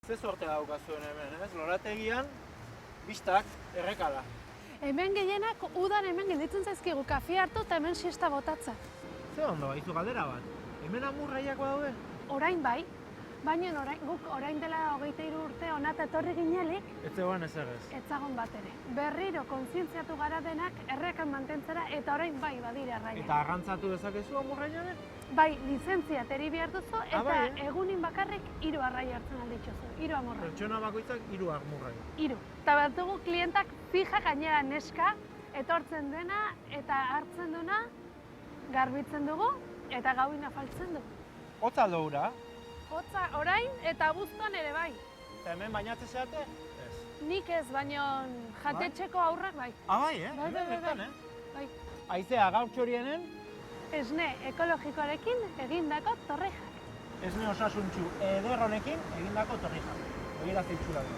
Ze sorte daukazuen hemen, ez? Lorategian, bistak, errekala. Hemen gehienak udan hemen gelditzen zaizkigu kafea hartu eta hemen siesta botatzen. Ze ondo, baizu galdera bat. Hemen amurraiak badaude? Orain bai, baina guk orain dela 23 urte honat etorri ginelik, Ez zegoen ezer ez. etzagon bat ere. Berriro kontzientziatu gara denak errekan mantentzera eta orain bai badira erraiak. Eta arrantzatu dezakezu amurraiaren? Bai, lizentzia teri behar duzu eta bai, egunin bakarrik 3 arrai hartzen alditxozu, 3 amorrai. Pertsona bakoitzak 3 amurrai. 3. Eta bat dugu klientak fija gainera neska, etortzen dena eta hartzen duna, garbitzen dugu eta gauin afaltzen dugu. Hotza aldo ura? Hotza orain eta abuztuan ere bai. Eta hemen bainatze zeate? Ez. Nik ez, baino jatetxeko aurrak bai. Bai, eh? Bai, Hemen bertan, eh? Bai. Aizea gaur txorienen, Esne ekologikoarekin egindako torrijak. esne osasuntxu eder honekin egindako torrijak. Begira zeitxura du.